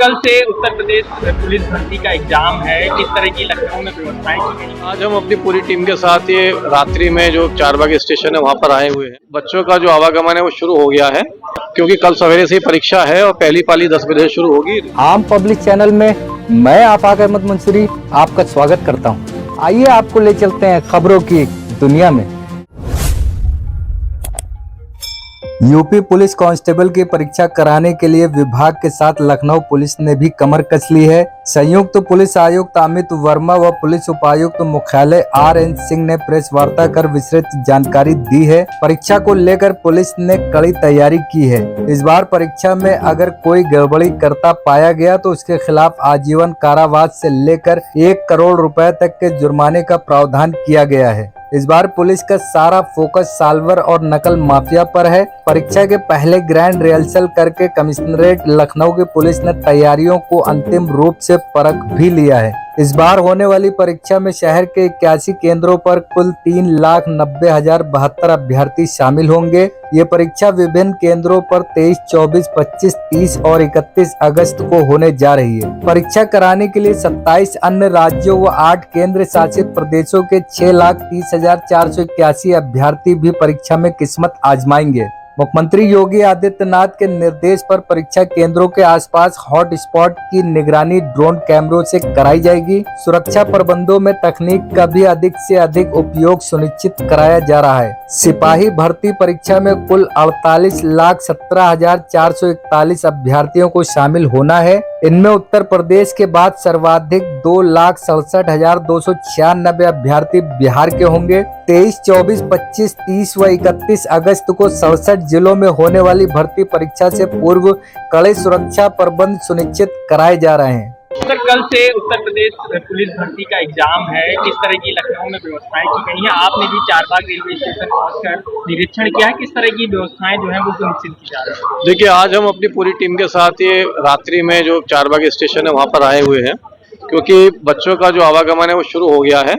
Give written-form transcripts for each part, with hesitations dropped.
कल से उत्तर प्रदेश पुलिस भर्ती का एग्जाम है। किस तरह की लखनऊ में व्यवस्थाएं की गई? आज हम अपनी पूरी टीम के साथ ये रात्रि में जो चारबाग स्टेशन है वहाँ पर आए हुए हैं। बच्चों का जो आवागमन है वो शुरू हो गया है, क्योंकि कल सवेरे से ही परीक्षा है और पहली पाली 10 बजे शुरू होगी। आम पब्लिक चैनल में मैं आफाक अहमद मंसूरी आपका स्वागत करता हूं। आइए आपको ले चलते हैं खबरों की दुनिया में। यूपी पुलिस कांस्टेबल की परीक्षा कराने के लिए विभाग के साथ लखनऊ पुलिस ने भी कमर कस ली है। संयुक्त पुलिस आयुक्त अमित वर्मा व पुलिस उपायुक्त मुख्यालय RN सिंह ने प्रेस वार्ता कर विस्तृत जानकारी दी है। परीक्षा को लेकर पुलिस ने कड़ी तैयारी की है। इस बार परीक्षा में अगर कोई गड़बड़ी करता पाया गया तो उसके खिलाफ आजीवन कारावास से लेकर 1 करोड़ रुपए तक के जुर्माने का प्रावधान किया गया है। इस बार पुलिस का सारा फोकस साल्वर और नकल माफिया पर है। परीक्षा के पहले ग्रैंड रिहर्सल करके कमिश्नरेट लखनऊ की पुलिस ने तैयारियों को अंतिम रूप से परख भी लिया है। इस बार होने वाली परीक्षा में शहर के 81 केंद्रों पर कुल 3,90,072 अभ्यर्थी शामिल होंगे। ये परीक्षा विभिन्न केंद्रों पर 23, 24, 25, 30 और 31 अगस्त को होने जा रही है। परीक्षा कराने के लिए 27 अन्य राज्यों व 8 केंद्र शासित प्रदेशों के 6,30,481 अभ्यर्थी भी परीक्षा में किस्मत आजमाएंगे। मुख्यमंत्री योगी आदित्यनाथ के निर्देश पर परीक्षा केंद्रों के आसपास हॉट स्पॉट की निगरानी ड्रोन कैमरों से कराई जाएगी। सुरक्षा प्रबंधों में तकनीक का भी अधिक से अधिक उपयोग सुनिश्चित कराया जा रहा है। सिपाही भर्ती परीक्षा में कुल 48,17,441 अभ्यर्थियों को शामिल होना है। इनमें उत्तर प्रदेश के बाद सर्वाधिक 2,67,296 अभ्यर्थी बिहार के होंगे। 23, 24, 25, 30 व 31 अगस्त को 67 जिलों में होने वाली भर्ती परीक्षा से पूर्व कड़े सुरक्षा प्रबंध सुनिश्चित कराए जा रहे हैं। सर, कल से उत्तर प्रदेश पुलिस भर्ती का एग्जाम है। किस तरह की लखनऊ में व्यवस्थाएं की गई हैं? आपने भी चारबाग रेलवे स्टेशन पहुंचकर निरीक्षण किया है। किस तरह की व्यवस्थाएं जो है वो सुनिश्चित की जा रही है? देखिए, आज हम अपनी पूरी टीम के साथ ये रात्रि में जो चारबाग स्टेशन है वहाँ पर आए हुए हैं, क्योंकि बच्चों का जो आवागमन है वो शुरू हो गया है।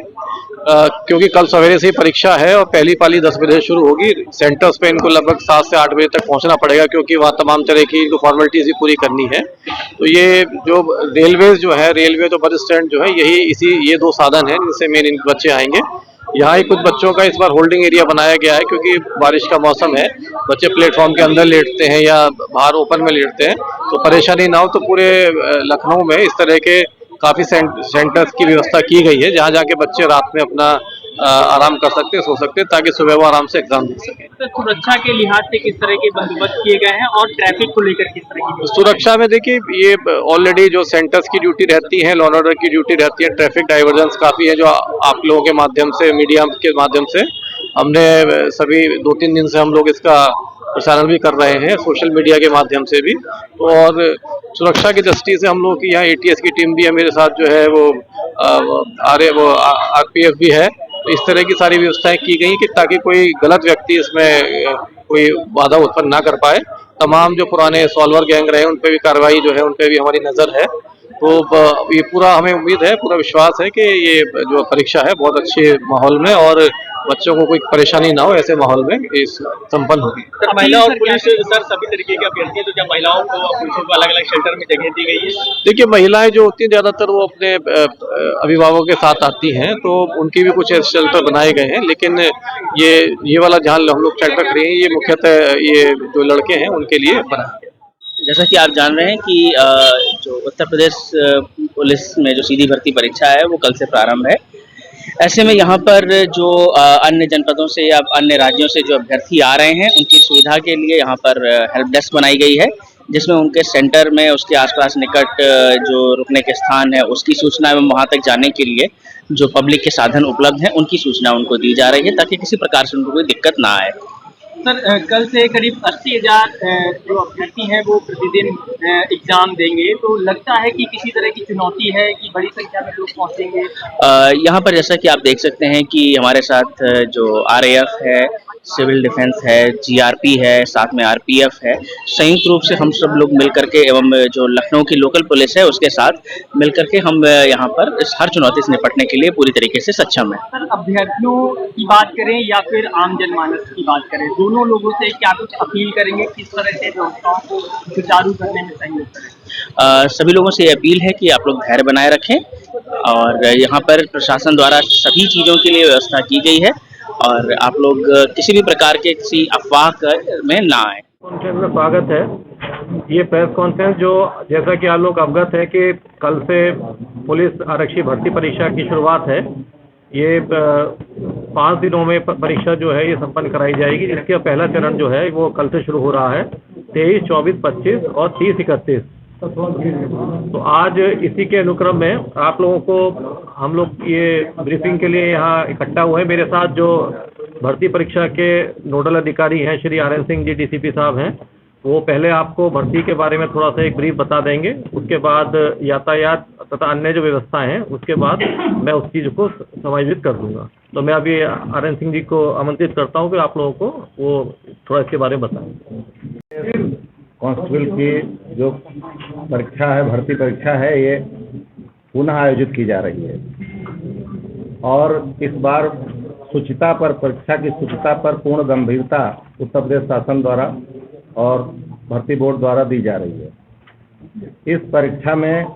क्योंकि कल सवेरे से ही परीक्षा है और पहली पाली 10 बजे शुरू होगी। सेंटर्स पे इनको लगभग 7 से 8 बजे तक पहुंचना पड़ेगा, क्योंकि वहाँ तमाम तरह की इनको फॉर्मेलिटीज भी पूरी करनी है। तो ये जो रेलवे तो बस स्टैंड जो है ये 2 साधन है जिनसे मेन इन बच्चे आएंगे। यहाँ ही कुछ बच्चों का इस बार होल्डिंग एरिया बनाया गया है, क्योंकि बारिश का मौसम है। बच्चे प्लेटफॉर्म के अंदर लेटते हैं या बाहर ओपन में लेटते हैं, तो परेशानी ना हो। तो पूरे लखनऊ में इस तरह के काफी सेंटर्स की व्यवस्था की गई है, जहाँ जाके बच्चे रात में अपना आराम कर सकते हैं, सो सकते हैं, ताकि सुबह वो आराम से एग्जाम दे सकें। तो सुरक्षा के लिहाज से किस तरह के बंदोबस्त किए गए हैं और ट्रैफिक को लेकर किस तरह की? सुरक्षा में देखिए, ये ऑलरेडी जो सेंटर्स की ड्यूटी रहती है, लॉ एंड ऑर्डर की ड्यूटी रहती है, ट्रैफिक डाइवर्जेंस काफी है, जो आप लोगों के माध्यम से, मीडिया के माध्यम से हमने सभी 2-3 दिन से हम लोग इसका प्रसारण भी कर रहे हैं, सोशल मीडिया के माध्यम से भी। और सुरक्षा की दृष्टि से हम लोग की यहाँ ATS की टीम भी है मेरे साथ, जो है वो RPF भी है। तो इस तरह की सारी व्यवस्थाएं की गई कि ताकि कोई गलत व्यक्ति इसमें कोई बाधा उत्पन्न ना कर पाए। तमाम जो पुराने सॉल्वर गैंग रहे उन पे भी कार्रवाई जो है, उन पे भी हमारी नजर है। तो ये पूरा हमें उम्मीद है, पूरा विश्वास है कि ये जो परीक्षा है बहुत अच्छे माहौल में और बच्चों को कोई परेशानी ना हो, ऐसे माहौल में इस संपन्न होगी। महिला और पुलिस सर सभी तरीके के अभ्यर्थी, तो क्या महिलाओं को और पुरुषों को अलग अलग शेल्टर में जगह दी गई है? देखिए, महिलाएं जो होती हैं ज्यादातर वो अपने अभिभावकों के साथ आती हैं, तो उनकी भी कुछ शेल्टर बनाए गए हैं। लेकिन ये वाला जहाँ हम लोग शेल्टर खड़े हैं, ये मुख्यतः ये जो लड़के हैं उनके लिए बनाया गया। जैसा कि आप जान रहे हैं कि जो उत्तर प्रदेश पुलिस में जो सीधी भर्ती परीक्षा है वो कल से प्रारंभ है। ऐसे में यहाँ पर जो अन्य जनपदों से या अन्य राज्यों से जो अभ्यर्थी आ रहे हैं उनकी सुविधा के लिए यहाँ पर हेल्प डेस्क बनाई गई है, जिसमें उनके सेंटर में उसके आसपास निकट जो रुकने के स्थान है उसकी सूचना एवं वहाँ तक जाने के लिए जो पब्लिक के साधन उपलब्ध हैं उनकी सूचना उनको दी जा रही है, ताकि किसी प्रकार से उनको कोई दिक्कत ना आए। सर, कल से करीब 80,000 जो अभ्यर्थी हैं वो प्रतिदिन एग्जाम देंगे, तो लगता है कि किसी तरह की चुनौती है कि बड़ी संख्या में लोग पहुंचेंगे? यहाँ पर जैसा कि आप देख सकते हैं कि हमारे साथ जो RAF है, सिविल डिफेंस है, GRP है, साथ में RPF है। संयुक्त रूप से हम सब लोग मिलकर के एवं जो लखनऊ की लोकल पुलिस है उसके साथ मिलकर के हम यहाँ पर इस हर चुनौती से निपटने के लिए पूरी तरीके से सक्षम है। सर, अभ्यर्थियों की बात करें या फिर आम जनमानस की बात करें, दोनों लोगों से क्या कुछ अपील करेंगे? किस तरह से व्यवस्थाओं को सुचारू करने में सहयोग करें? सभी लोगों से अपील है कि आप लोग धैर्य बनाए रखें और यहाँ पर प्रशासन द्वारा सभी चीज़ों के लिए व्यवस्था की गई है और आप लोग किसी भी प्रकार के किसी अफवाह में ना आए। कॉन्फ्रेंस में स्वागत है। ये प्रेस कॉन्फ्रेंस जो जैसा कि आप लोग अवगत है कि कल से पुलिस आरक्षी भर्ती परीक्षा की शुरुआत है। ये 5 दिनों में परीक्षा जो है ये संपन्न कराई जाएगी, जिसका पहला चरण जो है वो कल से शुरू हो रहा है 23, 24, 25 और 30, 31। तो आज इसी के अनुक्रम में आप लोगों को हम लोग ये ब्रीफिंग के लिए यहाँ इकट्ठा हुए हैं। मेरे साथ जो भर्ती परीक्षा के नोडल अधिकारी हैं श्री RN सिंह जी DCP साहब हैं, वो पहले आपको भर्ती के बारे में थोड़ा सा एक ब्रीफ बता देंगे। उसके बाद यातायात तथा अन्य जो व्यवस्थाएं हैं उसके बाद मैं उस चीज़ को समायोजित कर दूंगा। तो मैं अभी RN सिंह जी को आमंत्रित करता हूं कि आप लोगों को वो थोड़ा इसके बारे में बताएं। कांस्टेबल की जो परीक्षा है, भर्ती परीक्षा है, ये पुनः आयोजित की जा रही है और इस बार शुचिता पर, परीक्षा की शुचिता पर पूर्ण गंभीरता उत्तर प्रदेश शासन द्वारा और भर्ती बोर्ड द्वारा दी जा रही है। इस परीक्षा में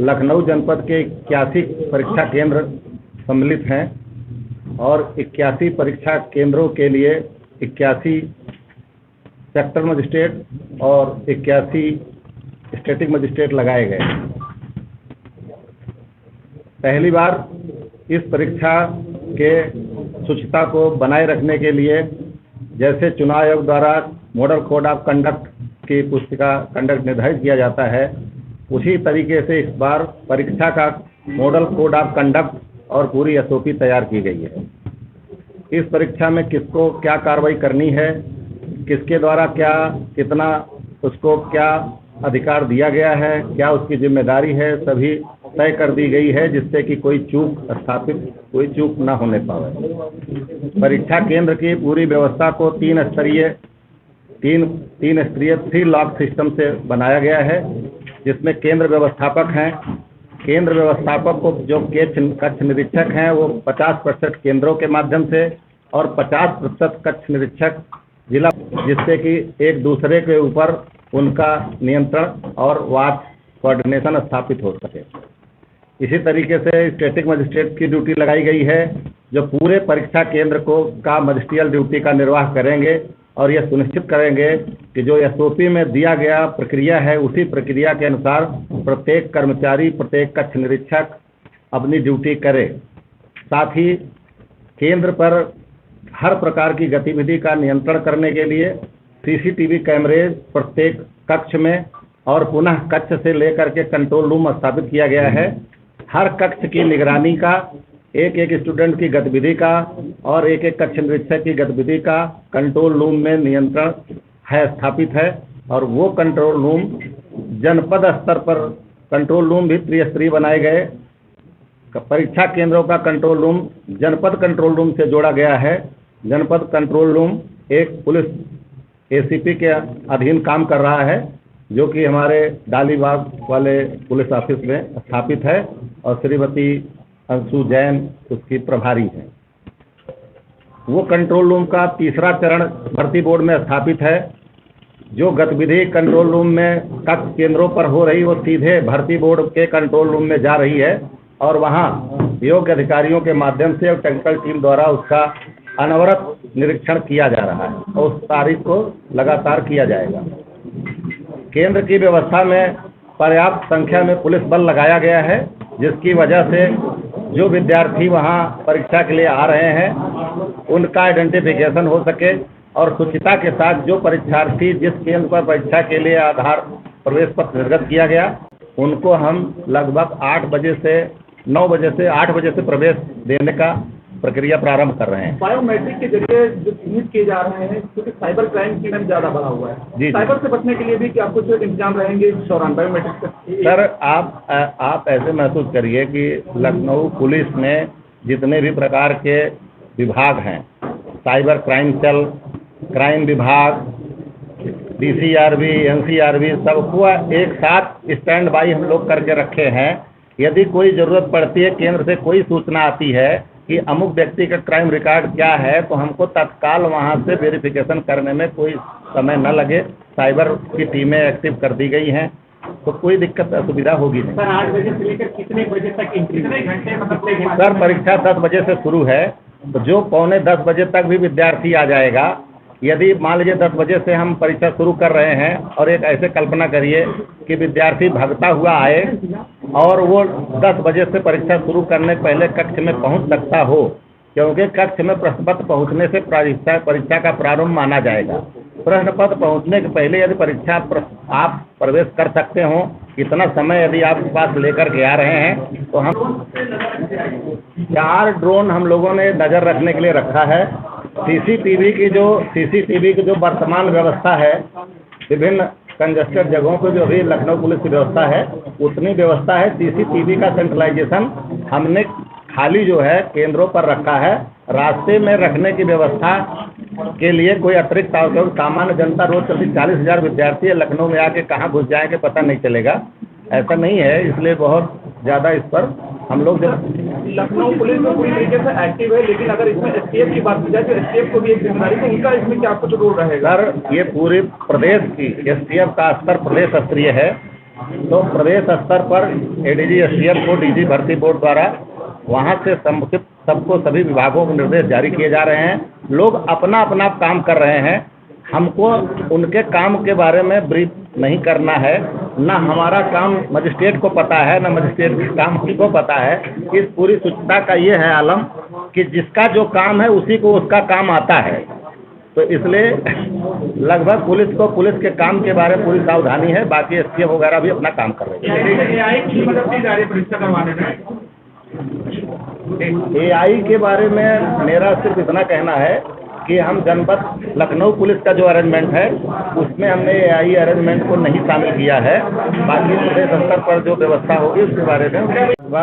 लखनऊ जनपद के 81 परीक्षा केंद्र सम्मिलित हैं और 81 परीक्षा केंद्रों के लिए 81 सेक्टर मजिस्ट्रेट और 81 स्टैटिक मजिस्ट्रेट लगाए गए। पहली बार इस परीक्षा के शुचिता को बनाए रखने के लिए जैसे चुनाव आयोग द्वारा मॉडल कोड ऑफ कंडक्ट की पुस्तिका कंडक्ट निर्धारित किया जाता है, उसी तरीके से इस बार परीक्षा का मॉडल कोड ऑफ कंडक्ट और पूरी SOP तैयार की गई है। इस परीक्षा में किसको क्या कार्रवाई करनी है, किसके द्वारा क्या कितना उसको क्या अधिकार दिया गया है, क्या उसकी जिम्मेदारी है, सभी तय कर दी गई है, जिससे कि कोई चूक ना होने पावे। परीक्षा केंद्र की पूरी व्यवस्था को तीन स्तरीय 3 लॉक सिस्टम से बनाया गया है, जिसमें केंद्र व्यवस्थापक हैं। केंद्र व्यवस्थापक को जो कक्ष निरीक्षक हैं वो 50% केंद्रों के माध्यम से और 50% कक्ष निरीक्षक जिला, जिससे कि एक दूसरे के ऊपर उनका नियंत्रण और वाच कोऑर्डिनेशन स्थापित हो सके। इसी तरीके से स्टैटिक मजिस्ट्रेट की ड्यूटी लगाई गई है, जो पूरे परीक्षा केंद्र का मजिस्ट्रियल ड्यूटी का निर्वाह करेंगे और यह सुनिश्चित करेंगे कि जो SOP में दिया गया प्रक्रिया है उसी प्रक्रिया के अनुसार प्रत्येक कर्मचारी, प्रत्येक कक्ष निरीक्षक अपनी ड्यूटी करे। साथ ही केंद्र पर हर प्रकार की गतिविधि का नियंत्रण करने के लिए CCTV कैमरे प्रत्येक कक्ष में और पुनः कक्ष से लेकर के कंट्रोल रूम स्थापित किया गया है। हर कक्ष की निगरानी का, एक स्टूडेंट की गतिविधि का और एक कक्ष निरीक्षक की गतिविधि का कंट्रोल रूम में नियंत्रण है स्थापित है। और वो कंट्रोल रूम जनपद स्तर पर कंट्रोल रूम भी त्रिस्तरीय बनाए गए। परीक्षा केंद्रों का कंट्रोल रूम जनपद कंट्रोल रूम से जोड़ा गया है। जनपद कंट्रोल रूम एक पुलिस ACP के अधीन काम कर रहा है, जो कि हमारे डालीबाग वाले पुलिस ऑफिस में स्थापित है और श्रीमती अंशु जैन उसकी प्रभारी है। वो कंट्रोल रूम का तीसरा चरण भर्ती बोर्ड में स्थापित है। जो गतिविधि कंट्रोल रूम में कक्ष केंद्रों पर हो रही वो सीधे भर्ती बोर्ड के कंट्रोल रूम में जा रही है और वहाँ योग्य अधिकारियों के माध्यम से और टेक्निकल टीम द्वारा उसका अनवरत निरीक्षण किया जा रहा है और उस तारीख को लगातार किया जाएगा। केंद्र की व्यवस्था में पर्याप्त संख्या में पुलिस बल लगाया गया है, जिसकी वजह से जो विद्यार्थी वहाँ परीक्षा के लिए आ रहे हैं उनका आइडेंटिफिकेशन हो सके और शुचिता के साथ जो परीक्षार्थी जिस केंद्र पर परीक्षा के लिए आधार प्रवेश पत्र निर्गत किया गया उनको हम लगभग 8 बजे से 8 बजे से प्रवेश देने का प्रक्रिया प्रारंभ कर रहे हैं। बायोमेट्रिक के जरिए जो चिन्हित किए जा रहे हैं, क्योंकि साइबर क्राइम की ज़्यादा बढ़ा हुआ है जी, साइबर से बचने के लिए भी क्या कुछ इंतजाम रहेंगे इस दौरान बायोमेट्रिक का? सर, आप ऐसे महसूस करिए कि लखनऊ पुलिस में जितने भी प्रकार के विभाग हैं, साइबर क्राइम सेल, क्राइम विभाग, DCRB, NCRB, सबको एक साथ स्टैंड बाई हम लोग करके रखे हैं। यदि कोई ज़रूरत पड़ती है, केंद्र से कोई सूचना आती है कि अमुक व्यक्ति का क्राइम रिकॉर्ड क्या है, तो हमको तत्काल वहां से वेरिफिकेशन करने में कोई समय न लगे। साइबर की टीमें एक्टिव कर दी गई हैं तो कोई दिक्कत असुविधा होगी नहीं। सर 8 बजे से लेकर कितने बजे तक कितने घंटे मतलब सर परीक्षा 10 बजे से शुरू है, तो जो 9:45 बजे तक भी विद्यार्थी आ जाएगा। यदि मान लीजिए 10 बजे से हम परीक्षा शुरू कर रहे हैं और एक ऐसे कल्पना करिए कि विद्यार्थी भागता हुआ आए और वो 10 बजे से परीक्षा शुरू करने के पहले कक्ष में पहुंच सकता हो, क्योंकि कक्ष में प्रश्न पत्र पहुंचने से परीक्षा का प्रारंभ माना जाएगा। प्रश्न पत्र पहुंचने के पहले यदि आप प्रवेश कर सकते हो, इतना समय यदि आप पास लेकर के आ रहे हैं, तो हम 4 ड्रोन हम लोगों ने नज़र रखने के लिए रखा है। सीसीटीवी की जो वर्तमान व्यवस्था है, विभिन्न कंजस्टेड जगहों पर जो अभी लखनऊ पुलिस की व्यवस्था है, उतनी व्यवस्था है। सीसीटीवी का सेंट्रलाइजेशन हमने खाली जो है केंद्रों पर रखा है। रास्ते में रखने की व्यवस्था के लिए कोई अतिरिक्त आवश्यक, सामान्य जनता रोज चलती 40,000 विद्यार्थी लखनऊ में आके कहाँ घुस जाएंगे पता नहीं चलेगा, ऐसा नहीं है। इसलिए बहुत ज़्यादा इस पर हम लोग जब लखनऊ पुलिस तो पूरी तरीके से एक्टिव है, लेकिन अगर इसमें एसटीएफ की बात की जाए तो एसटीएफ को भी एक जिम्मेदारी, तो उनका इसमें क्या कुछ रोल रहेगा? सर ये पूरे प्रदेश की एसटीएफ का स्तर प्रदेश स्तरीय है, तो प्रदेश स्तर पर एडीजी एसटीएफ को डीजी भर्ती बोर्ड द्वारा वहाँ से संबंधित सबको सभी विभागों को निर्देश जारी किए जा रहे हैं। लोग अपना अपना काम कर रहे हैं। हमको उनके काम के बारे में ब्रीफ नहीं करना है, ना हमारा काम मजिस्ट्रेट को पता है, ना मजिस्ट्रेट का काम हमको पता है। इस पूरी सूचना का ये है आलम कि जिसका जो काम है उसी को उसका काम आता है, तो इसलिए लगभग पुलिस के काम के बारे में पूरी सावधानी है। बाकी एसटीएफ वगैरह भी अपना काम कर रहे हैं। एआई के बारे में मेरा सिर्फ इतना कहना है कि हम जनपद लखनऊ पुलिस का जो अरेंजमेंट है उसमें हमने एआई अरेंजमेंट को नहीं शामिल किया है। बाकी प्रदेश स्तर पर जो व्यवस्था होगी उसके बारे में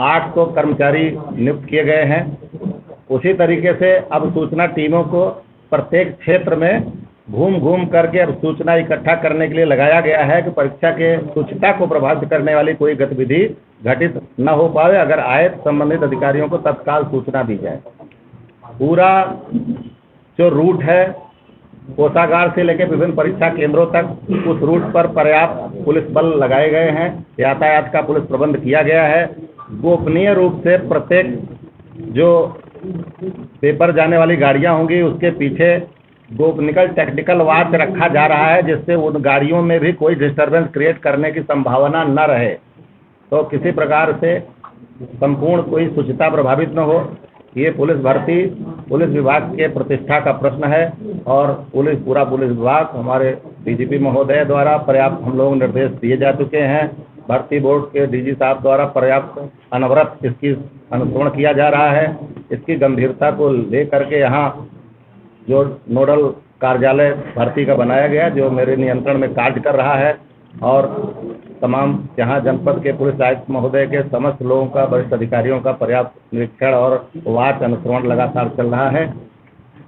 8 कर्मचारी नियुक्त किए गए हैं। उसी तरीके से अब सूचना टीमों को प्रत्येक क्षेत्र में घूम करके अब सूचना इकट्ठा करने के लिए लगाया गया है कि परीक्षा के शुचिता को प्रभावित करने वाली कोई गतिविधि घटित न हो पाए। अगर आए तो संबंधित अधिकारियों को तत्काल सूचना दी जाए। पूरा जो रूट है कोषागार से लेकर विभिन्न परीक्षा केंद्रों तक, उस रूट पर पर्याप्त पुलिस बल लगाए गए हैं। यातायात का पुलिस प्रबंध किया गया है। गोपनीय रूप से प्रत्येक जो पेपर जाने वाली गाड़ियां होंगी उसके पीछे गोपनीय टेक्निकल वॉच रखा जा रहा है, जिससे उन गाड़ियों में भी कोई डिस्टर्बेंस क्रिएट करने की संभावना न रहे, तो किसी प्रकार से संपूर्ण कोई शुचिता प्रभावित न हो। ये पुलिस भर्ती पुलिस विभाग के प्रतिष्ठा का प्रश्न है और पूरा पुलिस विभाग हमारे डीजीपी महोदय द्वारा पर्याप्त हम लोग निर्देश दिए जा चुके हैं। भर्ती बोर्ड के डीजी साहब द्वारा पर्याप्त अनवरत इसकी अनुसरण किया जा रहा है। इसकी गंभीरता को लेकर के यहाँ जो नोडल कार्यालय भर्ती का बनाया गया, जो मेरे नियंत्रण में कार्य कर रहा है, और तमाम यहाँ जनपद के पुलिस आयुक्त महोदय के समस्त लोगों का, वरिष्ठ अधिकारियों का पर्याप्त निरीक्षण और वाच अनुसरण लगातार चल रहा है।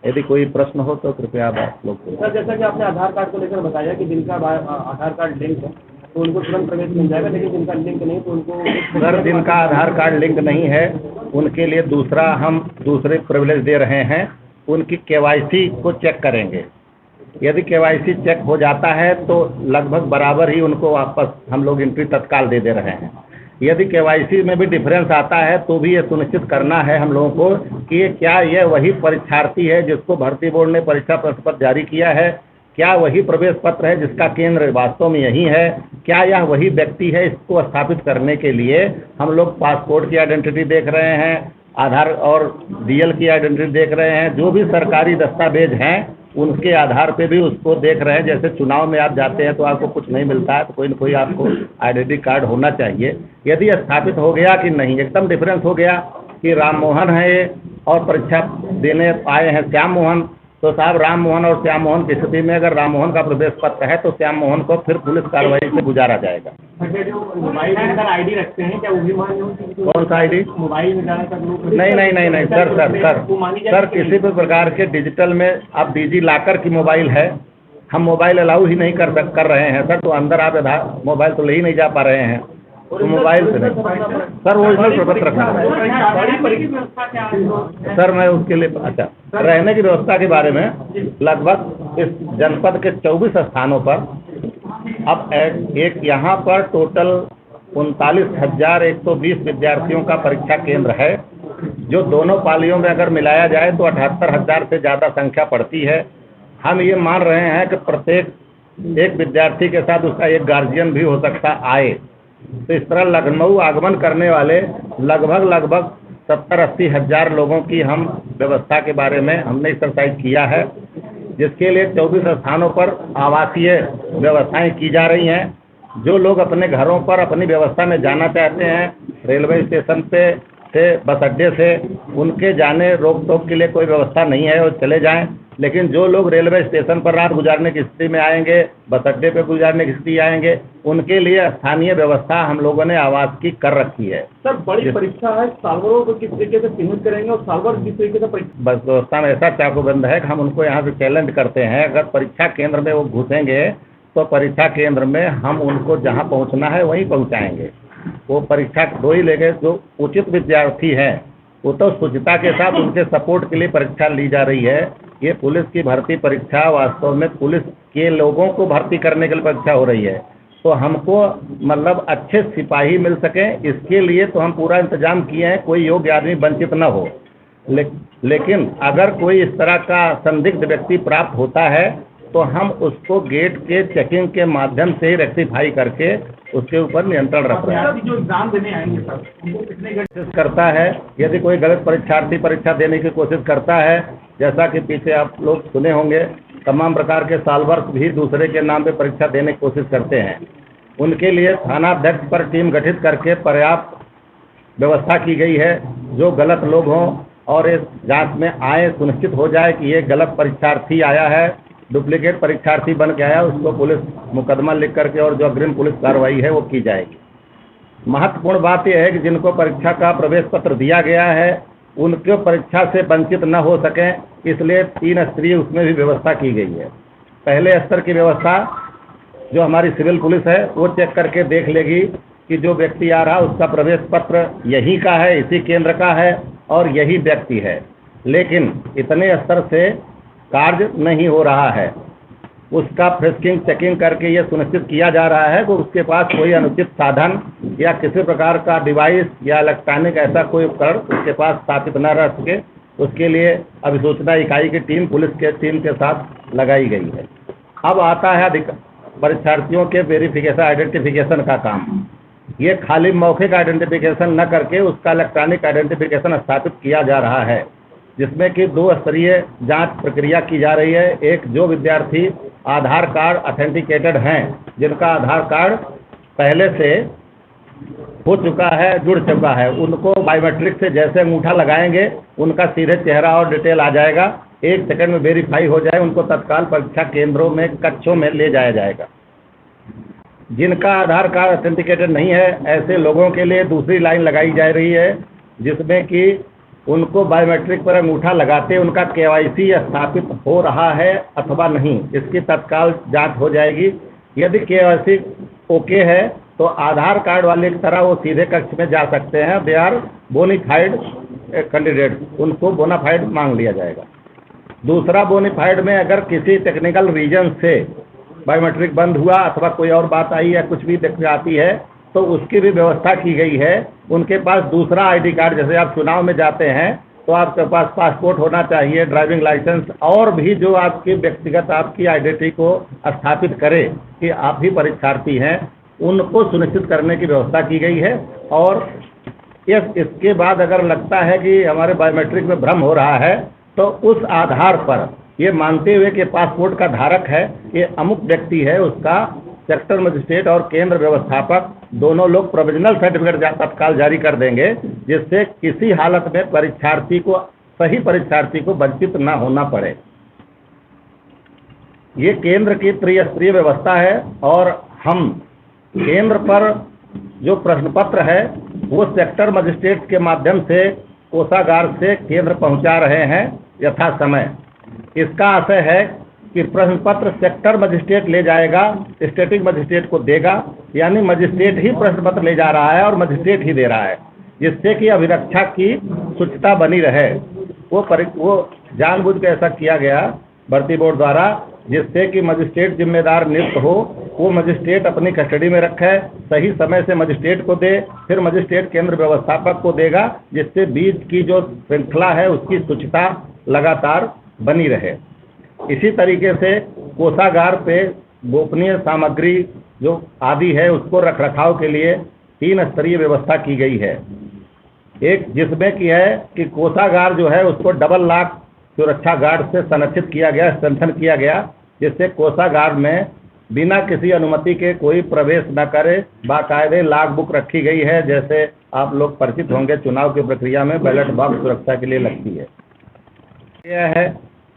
यदि कोई प्रश्न हो तो कृपया आप लोग। सर जैसा कि आपने आधार कार्ड को लेकर बताया कि जिनका आधार कार्ड लिंक है तो उनको तुरंत प्रवेश मिल जाएगा, लेकिन जिनका लिंक नहीं तो उनको सर जिनका आधार कार्ड लिंक नहीं है उनके लिए हम दूसरे प्रिविलेज दे रहे हैं। उनकी केवाईसी को चेक करेंगे। यदि केवाईसी चेक हो जाता है तो लगभग बराबर ही उनको वापस हम लोग एंट्री तत्काल दे रहे हैं। यदि केवाईसी में भी डिफरेंस आता है तो भी ये सुनिश्चित करना है हम लोगों को कि क्या यह वही परीक्षार्थी है जिसको भर्ती बोर्ड ने परीक्षा प्रश्न पत्र जारी किया है, क्या वही प्रवेश पत्र है जिसका केंद्र वास्तव में यही है, क्या यह वही व्यक्ति है। इसको स्थापित करने के लिए हम लोग पासपोर्ट की आइडेंटिटी देख रहे हैं, आधार और डीएल की आइडेंटिटी देख रहे हैं, जो भी सरकारी दस्तावेज हैं उनके आधार पे भी उसको देख रहे हैं। जैसे चुनाव में आप जाते हैं तो आपको कुछ नहीं मिलता है तो कोई न कोई आपको आइडेंटिटी कार्ड होना चाहिए। यदि स्थापित हो गया कि नहीं, एकदम डिफरेंस हो गया कि राम मोहन है ये और परीक्षा देने आए हैं श्याम मोहन, तो साहब राम मोहन और श्याम मोहन की स्थिति में अगर राम मोहन का प्रवेश पत्र है तो श्याम मोहन को फिर पुलिस कार्रवाई से गुजारा जाएगा। जो मोबाइल में अगर आईडी रखते हैं क्या वो भी मान लो? कौन सा आईडी? मोबाइल में ज़्यादातर लोग नहीं सर किसी भी प्रकार के डिजिटल में अब डिजी लॉकर की मोबाइल है, हम मोबाइल अलाउ ही नहीं कर रहे हैं सर। तो अंदर आप मोबाइल तो ले ही नहीं जा पा रहे हैं, तो मोबाइल से नहीं सर ओरिजिनल प्रपत्र रखना सर। मैं उसके लिए अच्छा रहने की व्यवस्था के बारे में लगभग इस जनपद के 24 स्थानों पर अब एक यहाँ पर टोटल 39,120 विद्यार्थियों का परीक्षा केंद्र है, जो दोनों पालियों में अगर मिलाया जाए तो 78,000 से ज़्यादा संख्या पड़ती है। हम ये मान रहे हैं कि प्रत्येक एक विद्यार्थी के साथ उसका एक गार्जियन भी हो सकता आए। तो इस तरह लखनऊ आगमन करने वाले लगभग 70-80 हज़ार लोगों की हम व्यवस्था के बारे में हमने एक्सरसाइज किया है, जिसके लिए 24 स्थानों पर आवासीय व्यवस्थाएं की जा रही हैं। जो लोग अपने घरों पर अपनी व्यवस्था में जाना चाहते हैं, रेलवे स्टेशन से बस अड्डे से, उनके जाने रोक टोक के लिए कोई व्यवस्था नहीं है, वो चले जाएं। लेकिन जो लोग रेलवे स्टेशन पर रात गुजारने की स्थिति में आएंगे, बस अड्डे पर गुजारने की स्थिति आएंगे, उनके लिए स्थानीय व्यवस्था हम लोगों ने आवास की कर रखी है। सर, बड़ी परीक्षा है, सालभरों को किस तरीके से चिन्हित करेंगे और सालभर किस तरीके से बस व्यवस्था में ऐसा चाकूबंद है कि हम उनको यहाँ से चैलेंज करते हैं, अगर परीक्षा केंद्र में वो घुसेंगे तो परीक्षा केंद्र में हम उनको जहाँ पहुँचना है वहीं पहुँचाएंगे। वो परीक्षा दो ही लेंगे। जो उचित विद्यार्थी हैं वो तो शुचिता के साथ उनके सपोर्ट के लिए परीक्षा ली जा रही है। ये पुलिस की भर्ती परीक्षा वास्तव में पुलिस के लोगों को भर्ती करने के लिए परीक्षा हो रही है। तो हमको मतलब अच्छे सिपाही मिल सकें, इसके लिए तो हम पूरा इंतजाम किए हैं, कोई योग्य आदमी वंचित न हो। लेकिन अगर कोई इस तरह का संदिग्ध व्यक्ति प्राप्त होता है तो हम उसको गेट के चेकिंग के माध्यम से रेक्टिफाई करके उसके ऊपर नियंत्रण रख रहे हैं। जो एग्जाम देने आएंगे सर, उनको कितने कोशिश करता है, यदि कोई गलत परीक्षार्थी परीक्षा देने की कोशिश करता है, जैसा कि पीछे आप लोग सुने होंगे, तमाम प्रकार के सालवर्ष भी दूसरे के नाम पे परीक्षा देने की कोशिश करते हैं। उनके लिए थानाध्यक्ष पर टीम गठित करके पर्याप्त व्यवस्था की गई है। जो गलत लोग हों और इस जांच में आए, सुनिश्चित हो जाए कि ये गलत परीक्षार्थी आया है, डुप्लीकेट परीक्षार्थी बन के आया, उसको पुलिस मुकदमा लिख करके और जो अग्रिम पुलिस कार्रवाई है वो की जाएगी। महत्वपूर्ण बात यह है कि जिनको परीक्षा का प्रवेश पत्र दिया गया है उनको परीक्षा से वंचित न हो सकें, इसलिए 3 स्तरीय उसमें भी व्यवस्था की गई है। पहले स्तर की व्यवस्था जो हमारी सिविल पुलिस है वो चेक करके देख लेगी कि जो व्यक्ति आ रहा उसका प्रवेश पत्र यहीं का है, इसी केंद्र का है और यही व्यक्ति है। लेकिन इतने स्तर से कार्य नहीं हो रहा है, उसका फ्रिस्किंग चेकिंग करके ये सुनिश्चित किया जा रहा है कि उसके पास कोई अनुचित साधन या किसी प्रकार का डिवाइस या इलेक्ट्रॉनिक ऐसा कोई उपकरण उसके पास स्थापित न रह सके। उसके लिए अभिसूचना इकाई की टीम पुलिस के टीम के साथ लगाई गई है। अब आता है परीक्षार्थियों के वेरिफिकेशन आइडेंटिफिकेशन का काम। ये खाली मौखिक आइडेंटिफिकेशन न करके उसका इलेक्ट्रॉनिक आइडेंटिफिकेशन स्थापित किया जा रहा है, जिसमें कि 2 स्तरीय जांच प्रक्रिया की जा रही है। एक, जो विद्यार्थी आधार कार्ड ऑथेंटिकेटेड हैं, जिनका आधार कार्ड पहले से हो चुका है, जुड़ चुका है, उनको बायोमेट्रिक से जैसे अंगूठा लगाएंगे उनका सीधे चेहरा और डिटेल आ जाएगा। 1 सेकंड में वेरीफाई हो जाए, उनको तत्काल परीक्षा केंद्रों में कक्षों में ले जाया जाएगा। जिनका आधार कार्ड ऑथेंटिकेटेड नहीं है, ऐसे लोगों के लिए दूसरी लाइन लगाई जा रही है, जिसमें कि उनको बायोमेट्रिक पर अंगूठा लगाते उनका KYC स्थापित हो रहा है अथवा नहीं, इसकी तत्काल जांच हो जाएगी। यदि KYC ओके है तो आधार कार्ड वाले की तरह वो सीधे कक्ष में जा सकते हैं। दे आर बोनाफाइड कैंडिडेट, उनको बोनाफाइड मांग लिया जाएगा। दूसरा, बोनाफाइड में अगर किसी टेक्निकल रीजन से बायोमेट्रिक बंद हुआ अथवा कोई और बात आई या कुछ भी दिक्कत आती है तो उसकी भी व्यवस्था की गई है। उनके पास दूसरा ID कार्ड, जैसे आप चुनाव में जाते हैं तो आपके पास पासपोर्ट होना चाहिए, ड्राइविंग लाइसेंस, और भी जो आपकी व्यक्तिगत आपकी आइडेंटिटी को स्थापित करे कि आप ही परीक्षार्थी हैं, उनको सुनिश्चित करने की व्यवस्था की गई है। और इसके बाद अगर लगता है कि हमारे बायोमेट्रिक में भ्रम हो रहा है तो उस आधार पर ये मानते हुए कि पासपोर्ट का धारक है, ये अमुक व्यक्ति है, उसका सेक्टर मजिस्ट्रेट और केंद्र व्यवस्थापक दोनों लोग प्रोविजनल सर्टिफिकेट तत्काल जारी कर देंगे, जिससे किसी हालत में सही परीक्षार्थी को वंचित न होना पड़े। ये केंद्र की त्रिस्तरीय व्यवस्था है और हम केंद्र पर जो प्रश्न पत्र है वो सेक्टर मजिस्ट्रेट के माध्यम से कोषागार से केंद्र पहुंचा रहे हैं यथा समय। इसका आशय है कि प्रश्न पत्र सेक्टर मजिस्ट्रेट ले जाएगा, स्टेटिक मजिस्ट्रेट को देगा, यानी मजिस्ट्रेट ही प्रश्न पत्र ले जा रहा है और मजिस्ट्रेट ही दे रहा है, जिससे कि अभिरक्षा की शुचिता बनी रहे। वो जानबूझ के ऐसा किया गया भर्ती बोर्ड द्वारा जिससे कि मजिस्ट्रेट जिम्मेदार नियुक्त हो, वो मजिस्ट्रेट अपनी कस्टडी में रखे, सही समय से मजिस्ट्रेट को दे, फिर मजिस्ट्रेट केंद्र व्यवस्थापक को देगा, जिससे बीच की जो श्रृंखला है उसकी शुचिता लगातार बनी रहे। इसी तरीके से कोषागार पे गोपनीय सामग्री जो आदि है उसको रखरखाव के लिए 3 स्तरीय व्यवस्था की गई है। एक जिसमें की है कि कोषागार जो है उसको डबल लॉक सुरक्षा गार्ड से संरक्षित किया गया, स्ट्रेंथन किया गया, जिससे कोषागार में बिना किसी अनुमति के कोई प्रवेश न करे। बाकायदे लॉक बुक रखी गई है, जैसे आप लोग परिचित होंगे चुनाव की प्रक्रिया में बैलेट बॉक्स सुरक्षा के लिए लगती है यह है।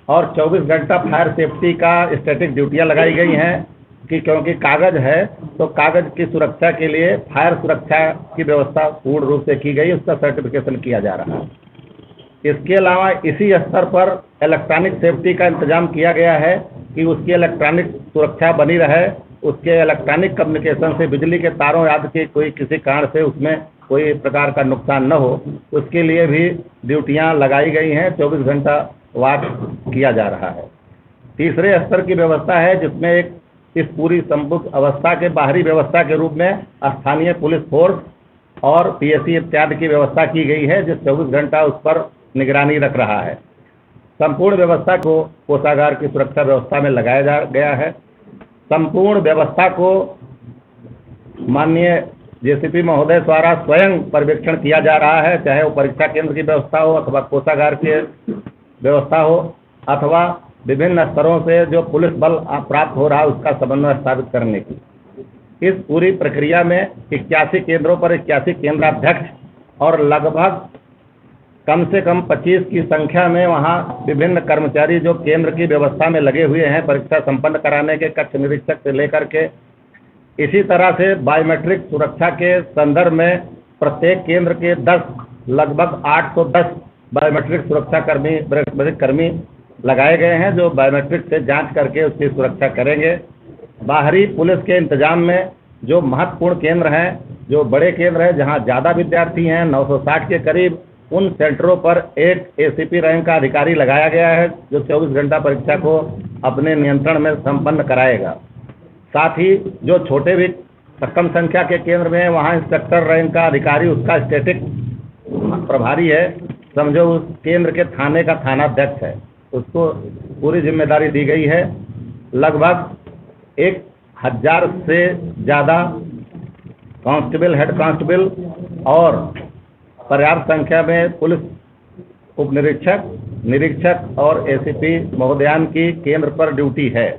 और 24 घंटा फायर सेफ्टी का स्टैटिक ड्यूटियाँ लगाई गई हैं कि क्योंकि कागज है तो कागज की सुरक्षा के लिए फायर सुरक्षा की व्यवस्था पूर्ण रूप से की गई, उसका सर्टिफिकेशन किया जा रहा है। इसके अलावा इसी स्तर पर इलेक्ट्रॉनिक सेफ्टी का इंतजाम किया गया है कि उसकी इलेक्ट्रॉनिक सुरक्षा बनी रहे, उसके इलेक्ट्रॉनिक कम्युनिकेशन से बिजली के तारों आदि के कोई किसी कारण से उसमें कोई प्रकार का नुकसान न हो, उसके लिए भी ड्यूटियाँ लगाई गई हैं। 24 घंटा वाच किया जा रहा है। तीसरे स्तर की व्यवस्था है जिसमें एक इस पूरी संपूर्ण अवस्था के बाहरी व्यवस्था के रूप में स्थानीय पुलिस फोर्स और पीएससी इत्यादि की व्यवस्था की गई है, जो 24 घंटा उस पर निगरानी रख रहा है। संपूर्ण व्यवस्था को कोषागार की सुरक्षा व्यवस्था में लगाया गया है। संपूर्ण व्यवस्था को माननीय जेसीपी महोदय द्वारा स्वयं पर्यवेक्षण किया जा रहा है, चाहे वो परीक्षा केंद्र की व्यवस्था हो अथवा कोषागार की व्यवस्था हो अथवा विभिन्न स्तरों से जो पुलिस बल प्राप्त हो रहा है उसका समन्वय स्थापित करने की। इस पूरी प्रक्रिया में 81 केंद्रों पर 81 केंद्राध्यक्ष और लगभग कम से कम 25 की संख्या में वहाँ विभिन्न कर्मचारी जो केंद्र की व्यवस्था में लगे हुए हैं परीक्षा संपन्न कराने के, कक्ष निरीक्षक से लेकर के। इसी तरह से बायोमेट्रिक सुरक्षा के संदर्भ में प्रत्येक केंद्र के लगभग 810 बायोमेट्रिक सुरक्षा कर्मी लगाए गए हैं, जो बायोमेट्रिक से जांच करके उसकी सुरक्षा करेंगे। बाहरी पुलिस के इंतजाम में जो महत्वपूर्ण केंद्र हैं, जो बड़े केंद्र हैं जहां ज़्यादा विद्यार्थी हैं, 960 के करीब, उन सेंटरों पर एक एसीपी रैंक का अधिकारी लगाया गया है जो 24 घंटा परीक्षा को अपने नियंत्रण में संपन्न कराएगा। साथ ही जो छोटे भी कम संख्या के केंद्र में वहाँ इंस्पेक्टर रैंक का अधिकारी, उसका स्टैटिक प्रभारी है, समझो उस केंद्र के थाने का थानाध्यक्ष है, उसको पूरी जिम्मेदारी दी गई है। लगभग 1000 से ज़्यादा कांस्टेबल, हेड कांस्टेबल और पर्याप्त संख्या में पुलिस उप निरीक्षक, निरीक्षक और एसीपी महोदयान की केंद्र पर ड्यूटी है।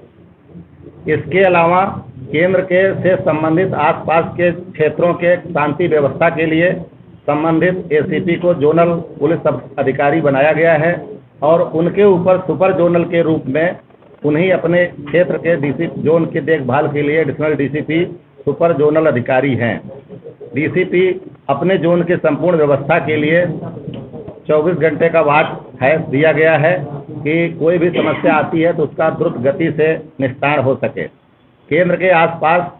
इसके अलावा केंद्र के से संबंधित आसपास के क्षेत्रों के शांति व्यवस्था के लिए संबंधित एसीपी को जोनल पुलिस अधिकारी बनाया गया है और उनके ऊपर सुपर जोनल के रूप में उन्हीं अपने क्षेत्र के डीसी जोन की देखभाल के लिए एडिशनल डीसीपी सुपर जोनल अधिकारी हैं। डीसीपी अपने जोन की संपूर्ण व्यवस्था के लिए 24 घंटे का वाच है दिया गया है कि कोई भी समस्या आती है तो उसका द्रुत गति से निस्तारण हो सके। केंद्र के आसपास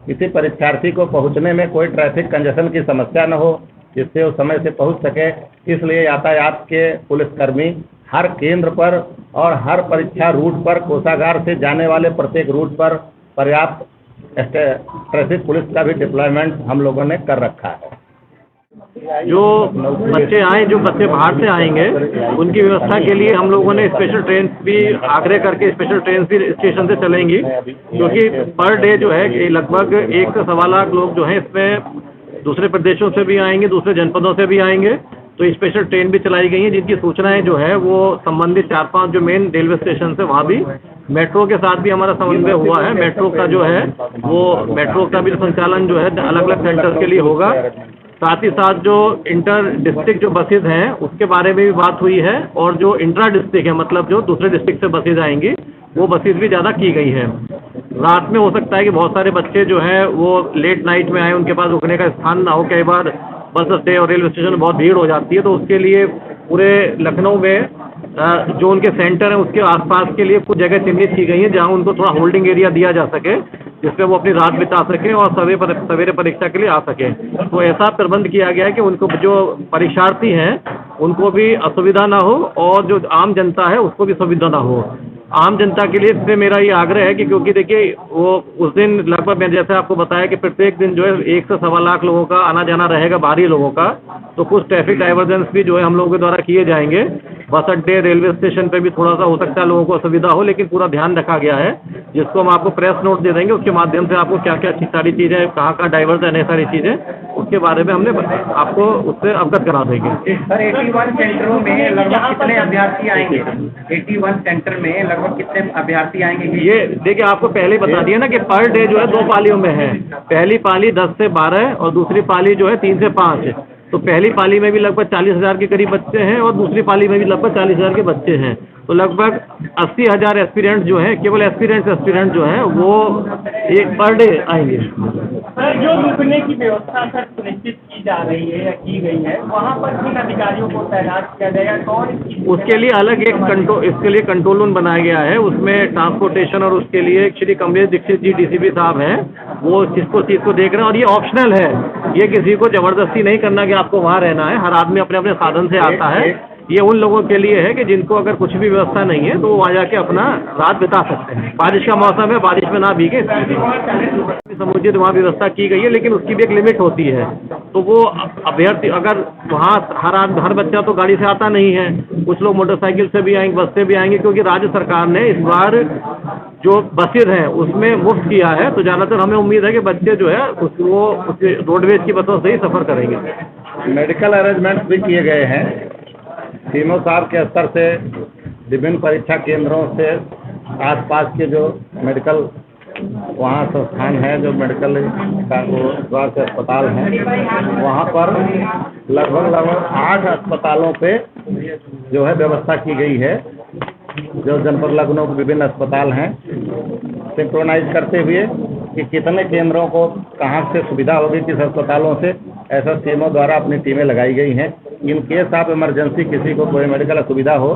किसी परीक्षार्थी को पहुंचने में कोई ट्रैफिक कंजेशन की समस्या न हो, जिससे वो समय से पहुंच सके, इसलिए यातायात के पुलिसकर्मी हर केंद्र पर और हर परीक्षा रूट पर, कोषागार से जाने वाले प्रत्येक रूट पर पर्याप्त ट्रैफिक पुलिस का भी डिप्लॉयमेंट हम लोगों ने कर रखा है। जो बच्चे आए, जो बच्चे बाहर से आएंगे, उनकी व्यवस्था के लिए हम लोगों ने स्पेशल ट्रेन भी आग्रह करके स्पेशल ट्रेन भी स्टेशन से चलेंगी, क्योंकि पर डे जो है कि लगभग 1 से सवा लाख लोग जो हैं इसमें दूसरे प्रदेशों से भी आएंगे, दूसरे जनपदों से भी आएंगे। तो स्पेशल ट्रेन भी चलाई गई हैं जिनकी सूचनाएं जो है वो संबंधित 4-5 जो मेन रेलवे स्टेशन से, वहाँ भी मेट्रो के साथ भी हमारा समन्वय हुआ है। मेट्रो का जो है वो मेट्रो का भी संचालन जो है अलग अलग सेंटर्स के लिए होगा। साथ ही साथ जो इंटर डिस्ट्रिक्ट जो बसेज हैं उसके बारे में भी बात हुई है, और जो इंट्रा डिस्ट्रिक्ट है, मतलब जो दूसरे डिस्ट्रिक्ट से बसेज आएंगी, वो बसेज भी ज़्यादा की गई है। रात में हो सकता है कि बहुत सारे बच्चे जो हैं वो लेट नाइट में आए, उनके पास रुकने का स्थान ना हो, कई बार बस अड्डे और रेलवे स्टेशन में बहुत भीड़ हो जाती है, तो उसके लिए पूरे लखनऊ में जो उनके सेंटर हैं उसके आसपास के लिए कुछ जगह चिन्हित की गई है जहां उनको थोड़ा होल्डिंग एरिया दिया जा सके, जिसपे वो अपनी रात बिता सके और सवेरे परीक्षा के लिए आ सके। तो ऐसा प्रबंध किया गया है कि उनको, जो परीक्षार्थी हैं उनको भी असुविधा ना हो और जो आम जनता है उसको भी सुविधा ना हो। आम जनता के लिए इसमें मेरा ये आग्रह है कि क्योंकि देखिए वो उस दिन लगभग मैंने जैसे आपको बताया कि प्रत्येक दिन जो है 1 से सवा लाख लोगों का आना जाना रहेगा, बाहरी लोगों का। तो कुछ ट्रैफिक डाइवर्जेंस भी जो है हम लोगों के द्वारा किए जाएंगे। बस अड्डे, रेलवे स्टेशन पे भी थोड़ा सा हो सकता है लोगों को असुविधा हो, लेकिन पूरा ध्यान रखा गया है, जिसको हम आपको प्रेस नोट दे देंगे। उसके माध्यम से आपको क्या क्या सारी चीज़ें, कहाँ डाइवर्जन है, सारी चीज़ें उसके बारे में हमने आपको उससे अवगत करा देंगे। सर 81 सेंटरों में लगभग कितने अभ्यर्थी आएंगे? 81 सेंटर में लगभग कितने अभ्यर्थी आएंगे? ये देखिए आपको पहले बता दिया ना कि पर डे जो है 2 पालियों में है। पहली पाली 10 से 12 और दूसरी पाली जो है 3 से 5। तो पहली पाली में भी लगभग 40,000 के करीब बच्चे हैं और दूसरी पाली में भी लगभग 40,000 के बच्चे हैं। तो लगभग 80,000 एस्पिरेंट जो हैं, केवल एस्पिरेंट जो हैं वो एक पर डे आएंगे। सर जो रुकने की व्यवस्था सर सुनिश्चित की जा रही है या की गई है, वहाँ पर किन अधिकारियों को तैनात किया जाएगा? कौन उसके लिए अलग एक इसके लिए कंट्रोल रूम बनाया गया है। उसमें ट्रांसपोर्टेशन और उसके लिए श्री कमलेश दीक्षित जी डीसीपी साहब हैं, वो चीज़ को देख रहे हैं। और ये ऑप्शनल है, ये किसी को जबरदस्ती नहीं करना कि आपको वहाँ रहना है। हर आदमी अपने अपने साधन से आता है। ये उन लोगों के लिए है कि जिनको अगर कुछ भी व्यवस्था नहीं है तो वो वहाँ जाके अपना रात बिता सकते हैं। बारिश का मौसम है, बारिश में ना भीगे, समुचित वहाँ व्यवस्था की गई है, लेकिन उसकी भी एक लिमिट होती है। तो वो अभ्यर्थी अगर वहाँ हर बच्चा तो गाड़ी से आता नहीं है, कुछ लोग मोटरसाइकिल से भी आएंगे, बस से भी आएंगे, क्योंकि राज्य सरकार ने इस बार जो बसें हैं उसमें मुफ्त किया है। तो ज़्यादातर हमें उम्मीद है कि बच्चे जो है वो रोडवेज की बसों से ही सफ़र करेंगे। मेडिकल अरेंजमेंट्स भी किए गए हैं। तीनों साल के स्तर से विभिन्न परीक्षा केंद्रों से आसपास के जो मेडिकल वहाँ संस्थान है, जो मेडिकल का वो स्वास्थ्य अस्पताल हैं, वहाँ पर लगभग 8 अस्पतालों पे जो है व्यवस्था की गई है। जो जनपद लखनऊ के विभिन्न अस्पताल हैं, सिंक्रोनाइज करते हुए कि कितने केंद्रों को कहाँ से सुविधा होगी, किस अस्पतालों से, ऐसा टीमों द्वारा अपनी टीमें लगाई गई हैं। इन केस ऑफ इमरजेंसी किसी को कोई मेडिकल असुविधा हो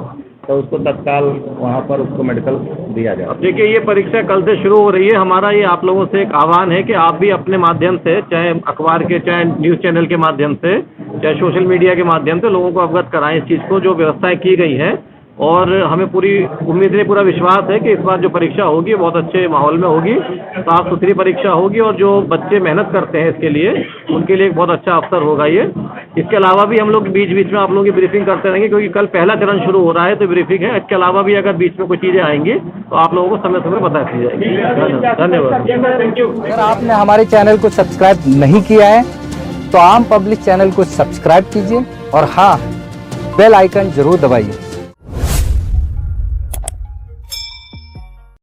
तो उसको तत्काल वहाँ पर उसको मेडिकल दिया जाए। अब देखिए ये परीक्षा कल से शुरू हो रही है। हमारा ये आप लोगों से एक आह्वान है कि आप भी अपने माध्यम से, चाहे अखबार के, चाहे न्यूज़ चैनल के माध्यम से, चाहे सोशल मीडिया के माध्यम से लोगों को अवगत कराएं इस चीज़ को, जो व्यवस्थाएं की गई हैं। और हमें पूरी उम्मीद है, पूरा विश्वास है कि इस बार जो परीक्षा होगी बहुत अच्छे माहौल में होगी, साफ सुथरी परीक्षा होगी और जो बच्चे मेहनत करते हैं इसके लिए, उनके लिए एक बहुत अच्छा अवसर होगा ये। इसके अलावा भी हम लोग बीच बीच में आप लोगों की ब्रीफिंग करते रहेंगे, क्योंकि कल पहला चरण शुरू हो रहा है तो ब्रीफिंग है। इसके अलावा भी अगर बीच में कोई चीज़ें आएंगी तो आप लोगों को समय समय बता दी जाएगी। धन्यवाद। अगर आपने हमारे चैनल को सब्सक्राइब नहीं किया है तो आम पब्लिक चैनल को सब्सक्राइब कीजिए और हाँ, बेल आइकन जरूर दबाइए।